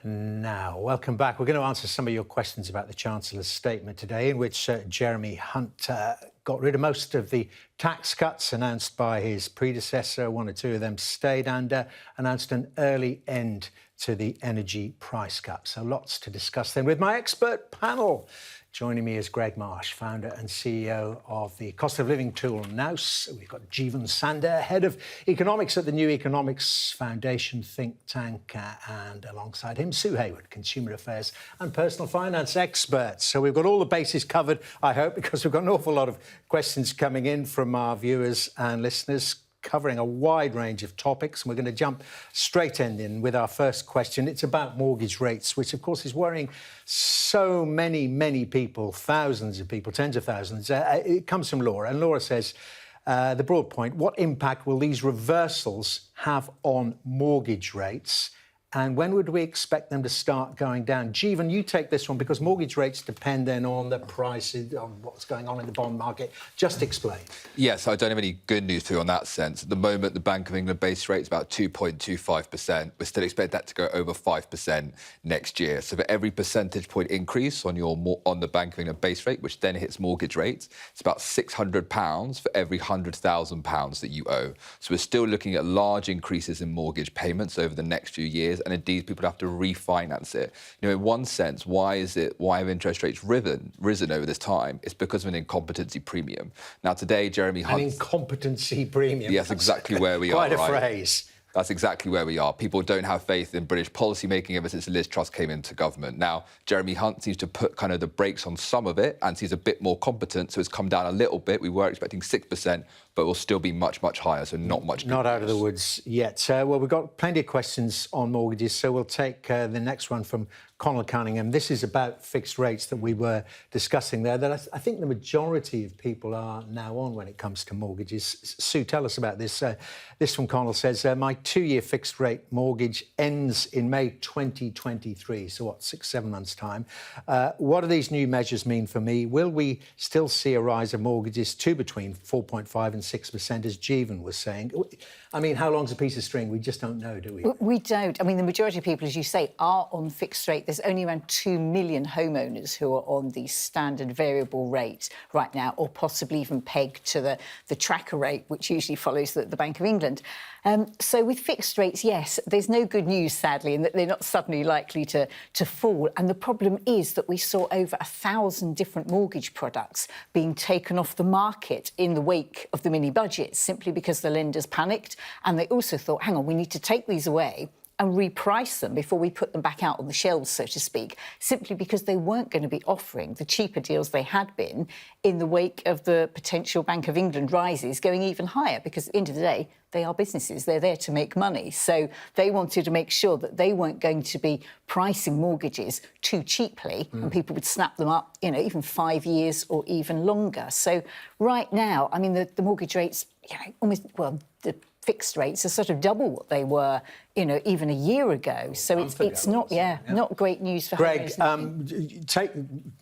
Now, welcome back. We're going to answer some of your questions about the Chancellor's statement today, in which Jeremy Hunt got rid of most of the tax cuts announced by his predecessor. One or two of them stayed, and announced an early end to the energy price cap. So lots to discuss then with my expert panel. Joining me is Greg Marsh, founder and CEO of the cost of living tool Nous. We've got Jeevan Sander, head of economics at the New Economics Foundation think tank, and alongside him, Sue Hayward, consumer affairs and personal finance expert. So we've got all the bases covered, I hope, because we've got an awful lot of questions coming in from our viewers and listeners, covering a wide range of topics. And we're going to jump straight in with our first question. It's about mortgage rates, which, of course, is worrying so many people, thousands of people, tens of thousands. It comes from Laura, and Laura says, the broad point, what impact will these reversals have on mortgage rates? And when would we expect them to start going down? Jeevan, you take this one, because mortgage rates depend then on the prices, on what's going on in the bond market. Just explain. Yes, I don't have any good news for you on that sense. At the moment, the Bank of England base rate is about 2.25%. We still expect that to go over 5% next year. So for every percentage point increase on the Bank of England base rate, which then hits mortgage rates, it's about £600 for every £100,000 that you owe. So we're still looking at large increases in mortgage payments over the next few years. And indeed, people have to refinance it. You know, in one sense, why have interest rates risen over this time? It's because of an incompetency premium. Now, today, Jeremy Hunt... An incompetency premium? Yes, exactly where we Quite are, a phrase. That's exactly where we are. People don't have faith in British policymaking ever since Liz Truss came into government. Now, Jeremy Hunt seems to put kind of the brakes on some of it, and he's a bit more competent, so it's come down a little bit. We were expecting 6%, but will still be much higher, so not much. Not out of the woods yet. Well, we've got plenty of questions on mortgages, so we'll take the next one from Conal Cunningham. This is about fixed rates that we were discussing there, that I think the majority of people are now on when it comes to mortgages. Sue, tell us about this. This from Conal says, my 2-year fixed rate mortgage ends in May 2023, so what, 6-7 months' time. What do these new measures mean for me? Will we still see a rise of mortgages to between 4.5 and 6%, as Jeevan was saying? I mean, how long's a piece of string? We just don't know, do we? We don't. I mean, the majority of people, as you say, are on fixed rate. There's only around 2 million homeowners who are on the standard variable rate right now, or possibly even pegged to the tracker rate, which usually follows the Bank of England. So with fixed rates, yes, there's no good news, sadly, in that they're not suddenly likely to fall. And the problem is that we saw over 1,000 different mortgage products being taken off the market in the wake of the mini-budget, simply because the lenders panicked. And they also thought, hang on, we need to take these away and reprice them before we put them back out on the shelves, so to speak, simply because they weren't going to be offering the cheaper deals they had been in the wake of the potential Bank of England rises going even higher, because at the end of the day, they are businesses. They're there to make money. So they wanted to make sure that they weren't going to be pricing mortgages too cheaply and people would snap them up, you know, even 5 years or even longer. So right now, I mean, the mortgage rates, you know, almost, well, the fixed rates are sort of double what they were, you know, even a year ago. So it's not, not great news for Greg,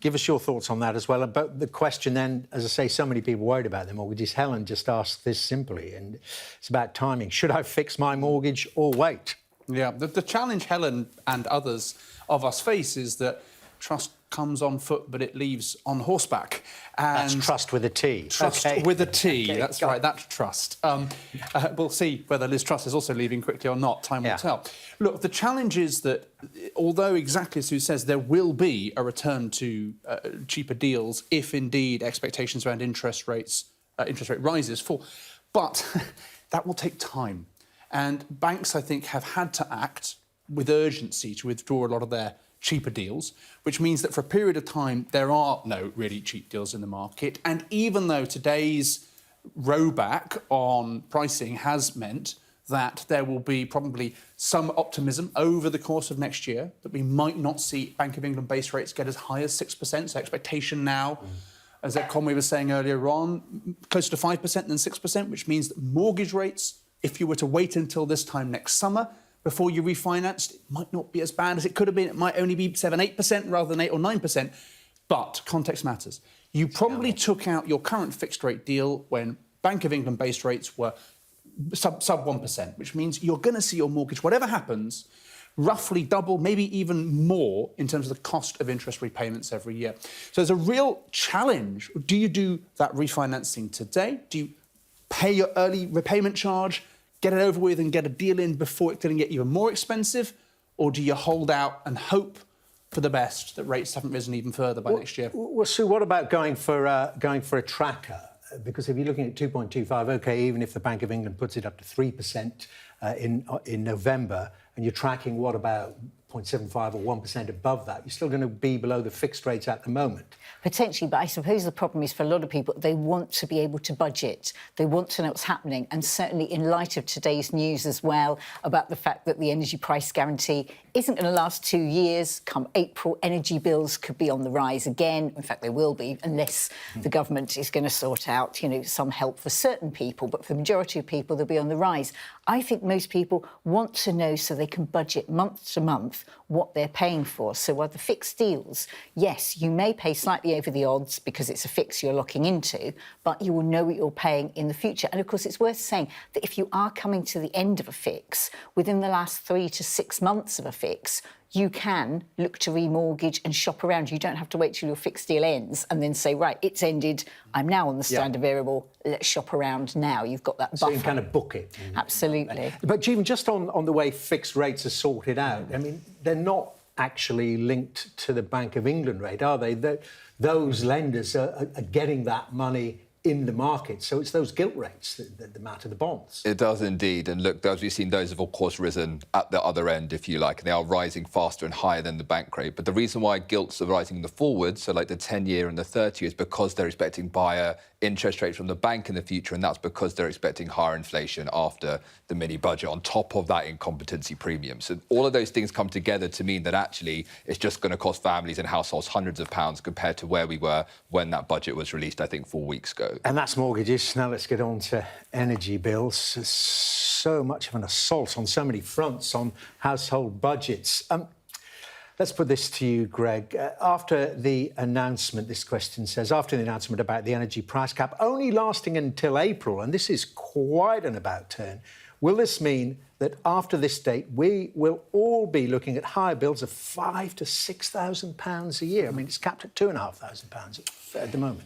give us your thoughts on that as well. But the question then, as I say, so many people worried about their mortgages. Helen just asked this simply, and it's about timing. Should I fix my mortgage or wait? Yeah, the challenge Helen and others of us face is that trust comes on foot, but it leaves on horseback. And that's trust with a T. Trust with a T, that's right, that's trust. We'll see whether Liz Truss is also leaving quickly or not, time will tell. Look, the challenge is that, although exactly as Sue says, there will be a return to cheaper deals if indeed expectations around interest rate rises fall, but that will take time. And banks, I think, have had to act with urgency to withdraw a lot of their cheaper deals, which means that for a period of time there are no really cheap deals in the market. And even though today's rowback on pricing has meant that there will be probably some optimism over the course of next year that we might not see Bank of England base rates get as high as 6%. So expectation now, as Conway was saying earlier on, closer to 5% than 6%, which means that mortgage rates, if you were to wait until this time next summer, before you refinanced, it might not be as bad as it could have been. It might only be 7-8% rather than 8 or 9%. But context matters. You probably took out your current fixed rate deal when Bank of England base rates were sub 1%, which means you're going to see your mortgage, whatever happens, roughly double, maybe even more in terms of the cost of interest repayments every year. So there's a real challenge. Do you do that refinancing today? Do you pay your early repayment charge, get it over with and get a deal in before it can get even more expensive? Or do you hold out and hope for the best that rates haven't risen even further by next year? Well, Sue, what about going for a tracker? Because if you're looking at 2.25, OK, even if the Bank of England puts it up to 3% in November, and you're tracking, what about 0.75 or 1% above that, you're still going to be below the fixed rates at the moment. Potentially, but I suppose the problem is for a lot of people, they want to be able to budget. They want to know what's happening. And certainly in light of today's news as well about the fact that the energy price guarantee isn't going to last 2 years. Come April, energy bills could be on the rise again. In fact, they will be, unless the government is going to sort out, some help for certain people. But for the majority of people, they'll be on the rise. I think most people want to know so they can budget month to month what they're paying for. So while the fixed deals, yes, you may pay slightly over the odds because it's a fix you're locking into, but you will know what you're paying in the future. And of course, it's worth saying that if you are coming to the end of a fix, within the last 3 to 6 months of a fix, you can look to remortgage and shop around. You don't have to wait till your fixed deal ends and then say, right, it's ended, I'm now on the standard variable, let's shop around now. You've got that buffer. So you can kind of book it. Absolutely. But even just on the way fixed rates are sorted out, I mean, they're not actually linked to the Bank of England rate, are they? Those lenders are getting that money in the market. So it's those gilt rates that matter, the bonds. It does indeed. And look, as we've seen, those have, of course, risen at the other end, if you like, and they are rising faster and higher than the bank rate. But the reason why gilts are rising in the forward, so like the 10-year and the 30-year, is because they're expecting higher interest rates from the bank in the future, and that's because they're expecting higher inflation after the mini-budget, on top of that incompetency premium. So all of those things come together to mean that actually it's just going to cost families and households hundreds of pounds compared to where we were when that budget was released, I think, 4 weeks ago. And that's mortgages. Now let's get on to energy bills. There's so much of an assault on so many fronts on household budgets. Let's put this to you, Greg. After the announcement, this question says, after the announcement about the energy price cap only lasting until April, and this is quite an about turn, will this mean that after this date, we will all be looking at higher bills of £5,000 to £6,000 a year? I mean, it's capped at £2,500 at the moment.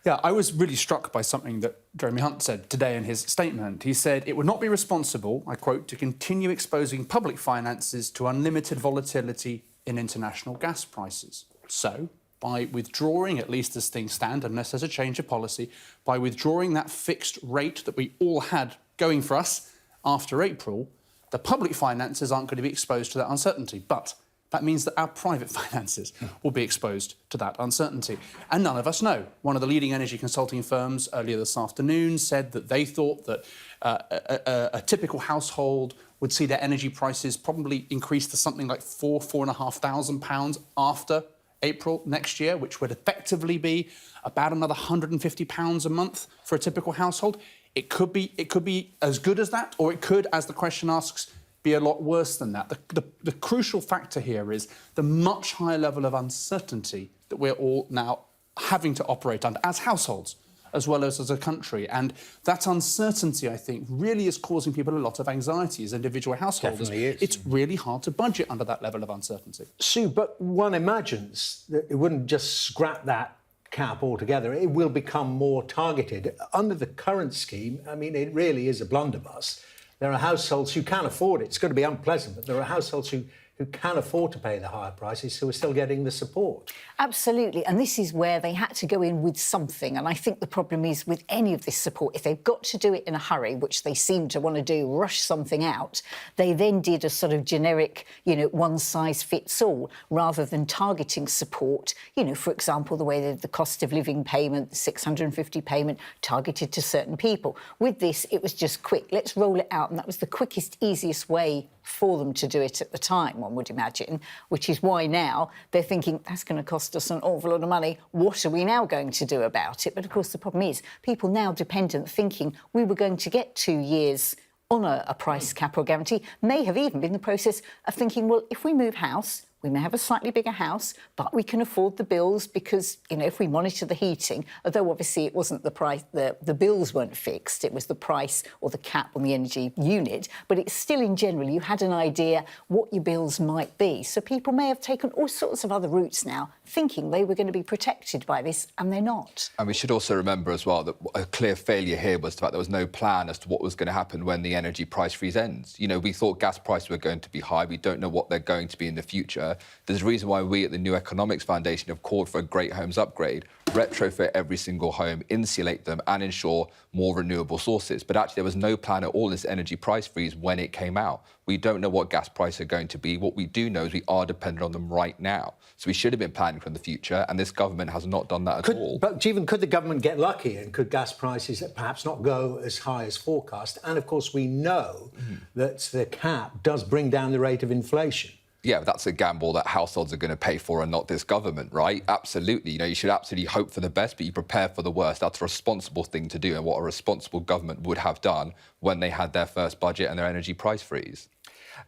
Yeah, I was really struck by something that Jeremy Hunt said today in his statement. He said, it would not be responsible, I quote, to continue exposing public finances to unlimited volatility in international gas prices. So, by withdrawing, at least as things stand, unless there's a change of policy, by withdrawing that fixed rate that we all had going for us after April, the public finances aren't going to be exposed to that uncertainty. But that means that our private finances will be exposed to that uncertainty. And none of us know. One of the leading energy consulting firms earlier this afternoon said that they thought that a typical household would see their energy prices probably increase to something like £4,500 after April next year, which would effectively be about another £150 a month for a typical household. It could be as good as that, or it could, as the question asks, be a lot worse than that. The crucial factor here is the much higher level of uncertainty that we're all now having to operate under as households, as well as a country. And that uncertainty, I think, really is causing people a lot of anxiety as individual households. Definitely is. It's really hard to budget under that level of uncertainty. Sue, but one imagines that it wouldn't just scrap that cap altogether. It will become more targeted. Under the current scheme, I mean, it really is a blunderbuss. There are households who can afford it. It's going to be unpleasant, but there are households who can afford to pay the higher prices who are still getting the support. Absolutely, and this is where they had to go in with something. And I think the problem is with any of this support, if they've got to do it in a hurry, which they seem to want to do, rush something out, they then did a sort of generic, one-size-fits-all, rather than targeting support, for example, the way the cost of living payment, the 650 payment, targeted to certain people. With this, it was just quick. Let's roll it out, and that was the quickest, easiest way for them to do it at the time, one would imagine, which is why now they're thinking, that's going to cost us an awful lot of money. What are we now going to do about it? But, of course, the problem is people now dependent, thinking we were going to get 2 years on a price cap or guarantee, may have even been the process of thinking, well, if we move house, We may have a slightly bigger house, but we can afford the bills because, if we monitor the heating, although obviously it wasn't the price, the bills weren't fixed, it was the price or the cap on the energy unit, but it's still in general, you had an idea what your bills might be. So people may have taken all sorts of other routes now, thinking they were going to be protected by this, and they're not. And we should also remember as well that a clear failure here was the fact there was no plan as to what was going to happen when the energy price freeze ends. We thought gas prices were going to be high. We don't know what they're going to be in the future. There's a reason why we at the New Economics Foundation have called for a Great Homes Upgrade, retrofit every single home, insulate them and ensure more renewable sources. But actually there was no plan at all in this energy price freeze when it came out. We don't know what gas prices are going to be. What we do know is we are dependent on them right now. So we should have been planning for the future, and this government has not done that at all. But, Jeevan, could the government get lucky and could gas prices perhaps not go as high as forecast? And, of course, we know that the cap does bring down the rate of inflation. Yeah, that's a gamble that households are going to pay for and not this government, right? Absolutely. You should absolutely hope for the best, but you prepare for the worst. That's a responsible thing to do and what a responsible government would have done when they had their first budget and their energy price freeze.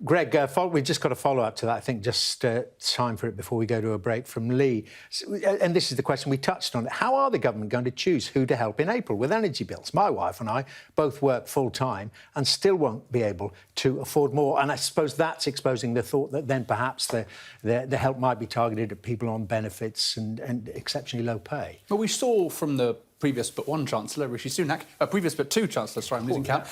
Greg, we've just got a follow-up to that. I think just time for it before we go to a break from Lee. And this is the question we touched on. How are the government going to choose who to help in April with energy bills? My wife and I both work full-time and still won't be able to afford more. And I suppose that's exposing the thought that then perhaps the help might be targeted at people on benefits and exceptionally low pay. Well, we saw from the previous but one Chancellor, Rishi Sunak, previous but two Chancellors, sorry, I'm losing count.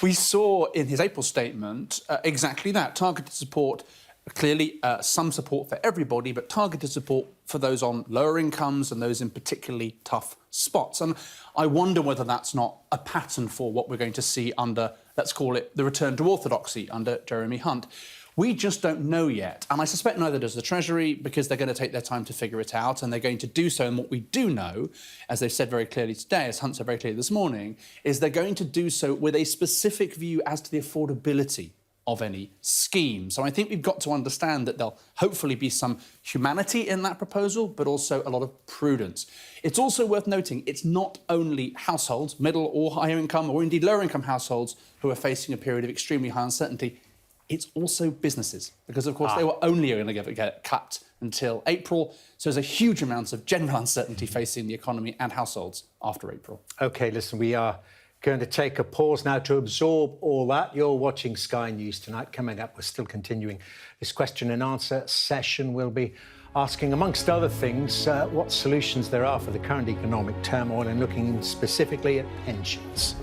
We saw in his April statement exactly that, targeted support, clearly some support for everybody, but targeted support for those on lower incomes and those in particularly tough spots. And I wonder whether that's not a pattern for what we're going to see under, let's call it, the return to orthodoxy under Jeremy Hunt. We just don't know yet, and I suspect neither does the Treasury, because they're going to take their time to figure it out, and they're going to do so. And what we do know, as they've said very clearly today, as Hunt said very clearly this morning, is they're going to do so with a specific view as to the affordability of any scheme. So I think we've got to understand that there'll hopefully be some humanity in that proposal, but also a lot of prudence. It's also worth noting it's not only households, middle or higher income, or indeed lower income households, who are facing a period of extremely high uncertainty. It's also businesses, because, of course, they were only going to get cut until April. So there's a huge amount of general uncertainty facing the economy and households after April. OK, listen, we are going to take a pause now to absorb all that. You're watching Sky News tonight. Coming up, we're still continuing this question and answer session. We'll be asking, amongst other things, what solutions there are for the current economic turmoil and looking specifically at pensions.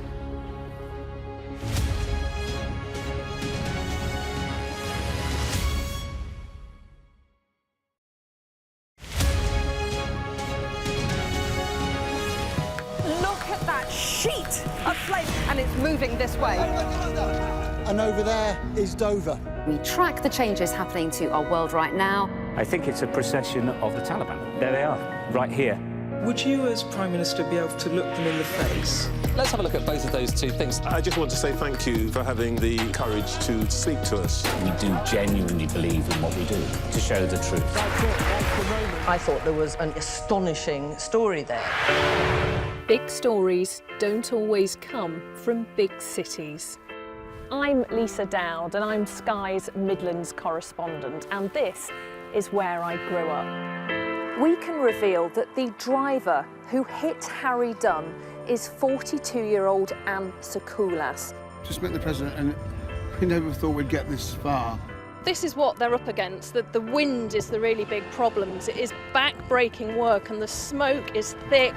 And it's moving this way. And over there is Dover. We track the changes happening to our world right now. I think it's a procession of the Taliban. There they are, right here. Would you, as Prime Minister, be able to look them in the face? Let's have a look at both of those two things. I just want to say thank you for having the courage to speak to us. We do genuinely believe in what we do, to show the truth. I thought there was an astonishing story there. Big stories don't always come from big cities. I'm Lisa Dowd and I'm Sky's Midlands correspondent, and this is where I grew up. We can reveal that the driver who hit Harry Dunn is 42-year-old Anne Sakulas. Just met the President and we never thought we'd get this far. This is what they're up against. The wind is the really big problem. It is back-breaking work and the smoke is thick.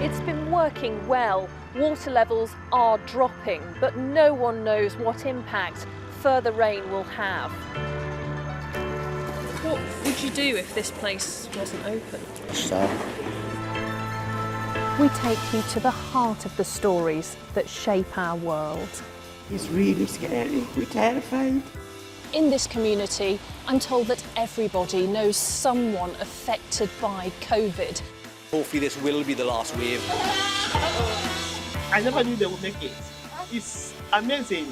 It's been working well. Water levels are dropping, but no one knows what impact further rain will have. What would you do if this place wasn't open? We take you to the heart of the stories that shape our world. It's really scary. We're terrified. In this community, I'm told that everybody knows someone affected by COVID. Hopefully this will be the last wave. I never knew they would make it. It's amazing.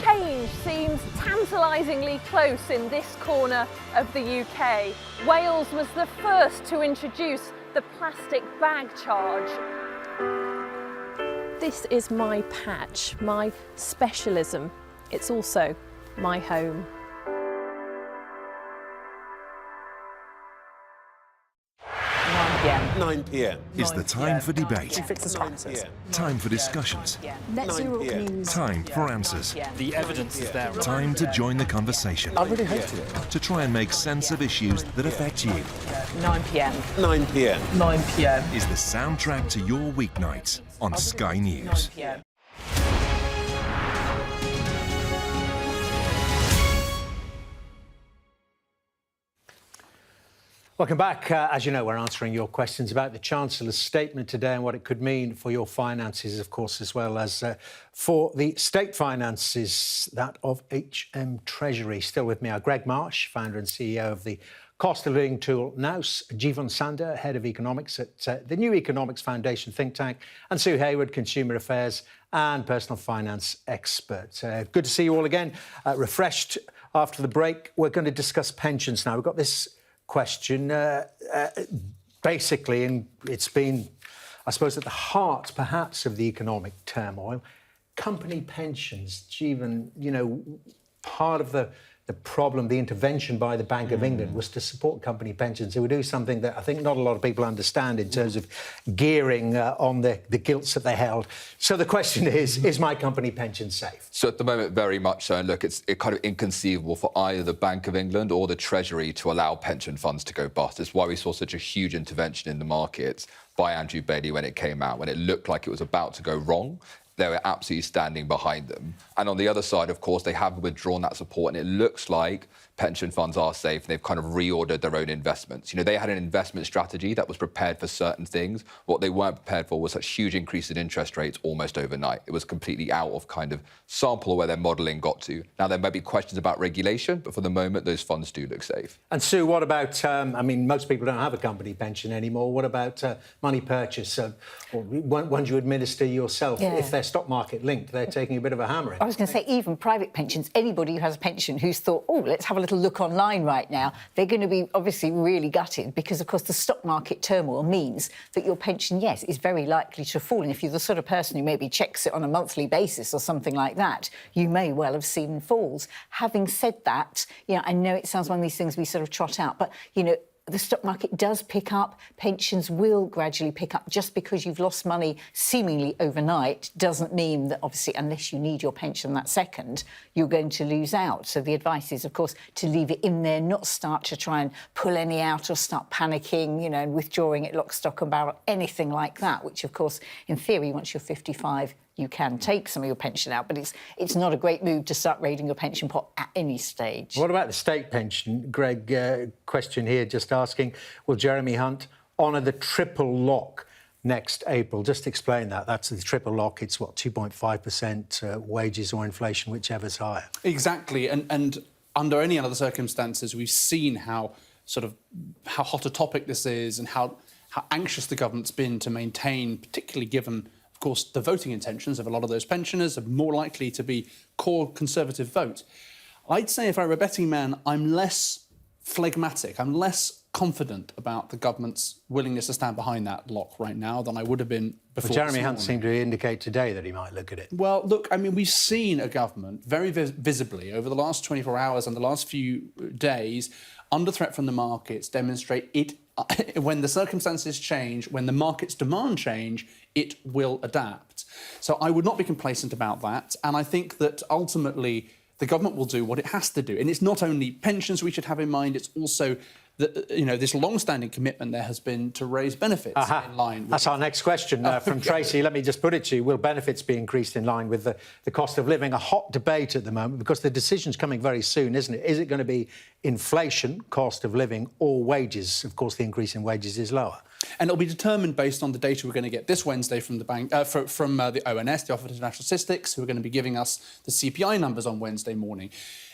Change seems tantalisingly close in this corner of the UK. Wales was the first to introduce the plastic bag charge. This is my patch, my specialism. It's also my home. 9 p.m. is the time for debate. Fix the taxes. Time for discussions. Net zero means... Time for answers. The evidence is there. Time to join the conversation. I really hated it. To try and make sense of issues that affect you. 9 p.m. 9 p.m. 9 p.m. Is the soundtrack to your weeknights on Sky News. 9 p.m. Welcome back. As you know, we're answering your questions about the Chancellor's statement today and what it could mean for your finances, of course, as well as for the state finances, that of HM Treasury. Still with me are Greg Marsh, founder and CEO of the cost of living tool Nous, Jeevan Sander, head of economics at the New Economics Foundation think tank, and Sue Hayward, consumer affairs and personal finance expert. Good to see you all again. Refreshed after the break. We're going to discuss pensions now. We've got this question, basically, and it's been, I suppose, at the heart, perhaps, of the economic turmoil. Company pensions, Jeevan, you know, part of the problem, the intervention by the Bank of England was to support company pensions. It would do something that I think not a lot of people understand in terms of gearing on the gilts that they held. So the question is my company pension safe? So at the moment, very much so. And look, it's kind of inconceivable for either the Bank of England or the Treasury to allow pension funds to go bust. It's why we saw such a huge intervention in the markets by Andrew Bailey when it came out, when it looked like it was about to go wrong. They were absolutely standing behind them. And on the other side, of course, they have withdrawn that support, and it looks like pension funds are safe, and they've kind of reordered their own investments. You know, they had an investment strategy that was prepared for certain things. What they weren't prepared for was such huge increase in interest rates almost overnight. It was completely out of kind of sample where their modelling got to. Now, there might be questions about regulation, but for the moment, those funds do look safe. And Sue, what about, I mean, most people don't have a company pension anymore. What about money purchase? Or ones you administer yourself? Yeah. If they're stock market linked, they're taking a bit of a hammering. I was going to say, even private pensions, anybody who has a pension who's thought, oh, let's have a little look online right now, they're going to be obviously really gutted because, of course, the stock market turmoil means that your pension, yes, is very likely to fall. And if you're the sort of person who maybe checks it on a monthly basis or something like that, you may well have seen falls. Having said that, you know, I know it sounds one of these things we sort of trot out, but, you know, the stock market does pick up, pensions will gradually pick up. Just because you've lost money seemingly overnight doesn't mean that, obviously, unless you need your pension that second, you're going to lose out. So the advice is, of course, to leave it in there, not start to try and pull any out or start panicking, you know, and withdrawing it lock, stock and barrel, anything like that, which, of course, in theory, once you're 55, you can take some of your pension out, but it's not a great move to start raiding your pension pot at any stage. What about the state pension? Greg, question here just asking, will Jeremy Hunt honour the triple lock next April? Just explain that. That's the triple lock. It's, what, 2.5% wages or inflation, whichever's higher. Exactly. And under any other circumstances, we've seen how hot a topic this is and how anxious the government's been to maintain, particularly given, of course, the voting intentions of a lot of those pensioners are more likely to be core Conservative vote. I'd say if I were a betting man, I'm less phlegmatic, I'm less confident about the government's willingness to stand behind that lock right now than I would have been before. Well, Jeremy Hunt seemed to indicate today that he might look at it. Well, look, I mean, we've seen a government very visibly over the last 24 hours and the last few days, under threat from the markets, demonstrate it. When the circumstances change, when the market's demand change, it will adapt. So I would not be complacent about that. And I think that ultimately the government will do what it has to do. And it's not only pensions we should have in mind, it's also this long-standing commitment there has been to raise benefits in line with... That's our next question from Tracy. Let me just put it to you. Will benefits be increased in line with the cost of living? A hot debate at the moment because the decision's coming very soon, isn't it? Is it going to be inflation, cost of living, or wages? Of course, the increase in wages is lower. And it'll be determined based on the data we're going to get this Wednesday from the bank, from the ONS, the Office of National Statistics, who are going to be giving us the CPI numbers on Wednesday morning.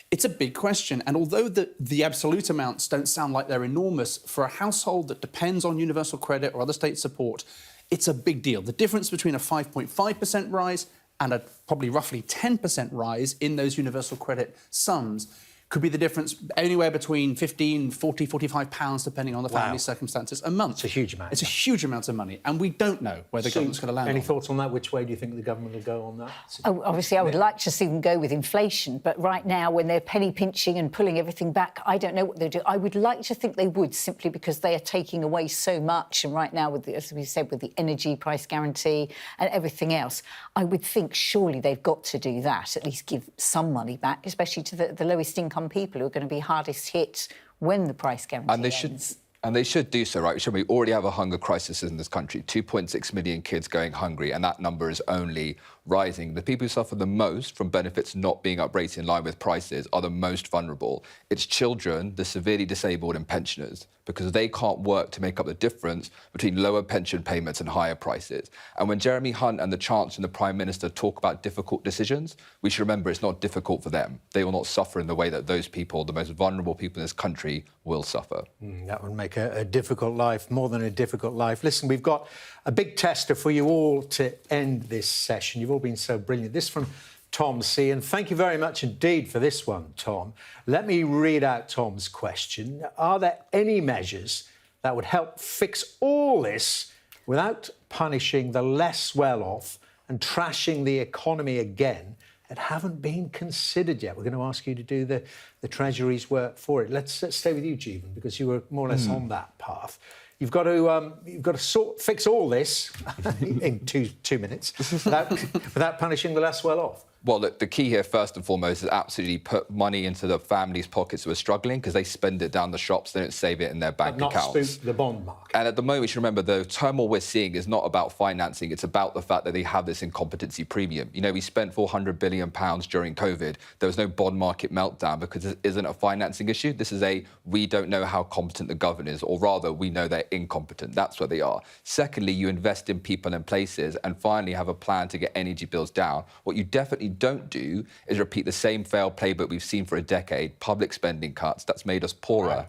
It's a big question, and although the absolute amounts don't sound like they're enormous, for a household that depends on universal credit or other state support, it's a big deal. The difference between a 5.5% rise and a probably roughly 10% rise in those universal credit sums could be the difference anywhere between 15, 40, 45 pounds, depending on the family's circumstances, a month. It's a huge amount. It's a huge amount of money, and we don't know where the government's going to land. Any thoughts on that? Which way do you think the government will go on that? Oh, obviously, I would like to see them go with inflation, but right now, when they're penny pinching and pulling everything back, I don't know what they'll do. I would like to think they would, simply because they are taking away so much, and right now, with the, as we said, with the energy price guarantee and everything else, I would think surely they've got to do that, at least give some money back, especially to the lowest income people who are going to be hardest hit when the price guarantee ends. And they should do so, right? We already have a hunger crisis in this country, 2.6 million kids going hungry, and that number is only rising. The people who suffer the most from benefits not being uprated in line with prices are the most vulnerable. It's children, the severely disabled and pensioners, because they can't work to make up the difference between lower pension payments and higher prices. And when Jeremy Hunt and the Chancellor and the Prime Minister talk about difficult decisions, we should remember it's not difficult for them. They will not suffer in the way that those people, the most vulnerable people in this country, will suffer. That would make a difficult life, more than a difficult life. Listen, we've got a big tester for you all to end this session. You've all been so brilliant. This from Tom C. And thank you very much indeed for this one, Tom. Let me read out Tom's question. Are there any measures that would help fix all this without punishing the less well-off and trashing the economy again that haven't been considered yet? We're going to ask you to do the Treasury's work for it. Let's stay with you, Jeevan, because you were more or less on that path. You've got to fix all this in two minutes without punishing the less well-off. Well, look, the key here, first and foremost, is absolutely put money into the families' pockets who are struggling, because they spend it down the shops, they don't save it in their bank accounts. Not spook the bond market. And at the moment, we should remember the turmoil we're seeing is not about financing, it's about the fact that they have this incompetency premium. You know, we spent £400 billion during COVID. There was no bond market meltdown because it isn't a financing issue. This is we don't know how competent the government is, or rather, we know they're incompetent. That's where they are. Secondly, you invest in people and places, and finally have a plan to get energy bills down. What you definitely don't do is repeat the same failed playbook we've seen for a decade, public spending cuts. That's made us poorer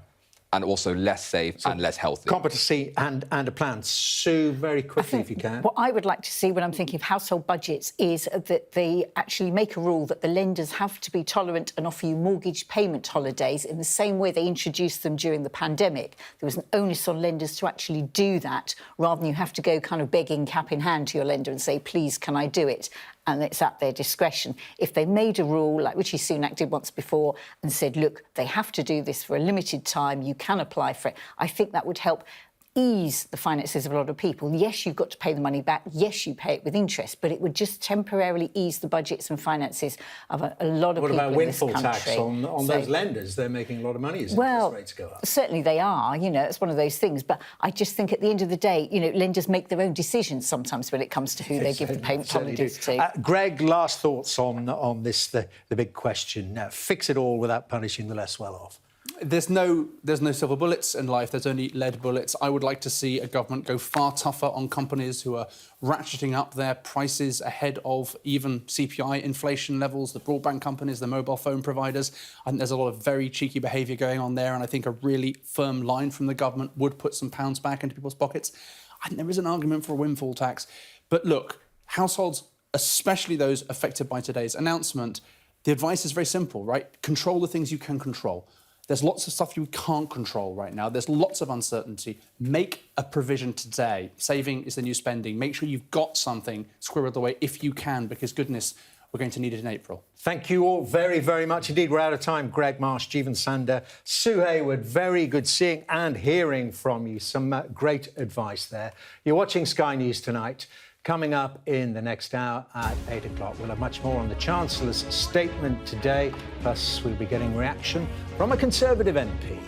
and also less safe and less healthy. Competency and a plan. Sue, very quickly, if you can. What I would like to see when I'm thinking of household budgets is that they actually make a rule that the lenders have to be tolerant and offer you mortgage payment holidays in the same way they introduced them during the pandemic. There was an onus on lenders to actually do that, rather than you have to go kind of begging cap in hand to your lender and say, please, can I do it? And it's at their discretion. If they made a rule, like Rishi Sunak did once before, and said, look, they have to do this for a limited time, you can apply for it, I think that would help ease the finances of a lot of people. Yes, you've got to pay the money back. Yes, you pay it with interest, but it would just temporarily ease the budgets and finances of a lot of people in this country. What about windfall tax on those lenders? They're making a lot of money as interest rates go up. Certainly they are. You know, it's one of those things. But I just think at the end of the day, you know, lenders make their own decisions sometimes when it comes to who they give the payment holidays to. Greg, last thoughts on this, the big question. Fix it all without punishing the less well-off. There's no silver bullets in life. There's only lead bullets. I would like to see a government go far tougher on companies who are ratcheting up their prices ahead of even CPI inflation levels, the broadband companies, the mobile phone providers. I think there's a lot of very cheeky behaviour going on there, and I think a really firm line from the government would put some pounds back into people's pockets. I think there is an argument for a windfall tax. But look, households, especially those affected by today's announcement, the advice is very simple, right? Control the things you can control. There's lots of stuff you can't control right now. There's lots of uncertainty. Make a provision today. Saving is the new spending. Make sure you've got something squirreled away if you can, because goodness, we're going to need it in April. Thank you all very, very much indeed. We're out of time. Greg Marsh, Jeevan Sander, Sue Hayward, very good seeing and hearing from you. Some great advice there. You're watching Sky News Tonight. Coming up in the next hour at 8 o'clock, we'll have much more on the Chancellor's statement today. Plus, we'll be getting reaction from a Conservative MP.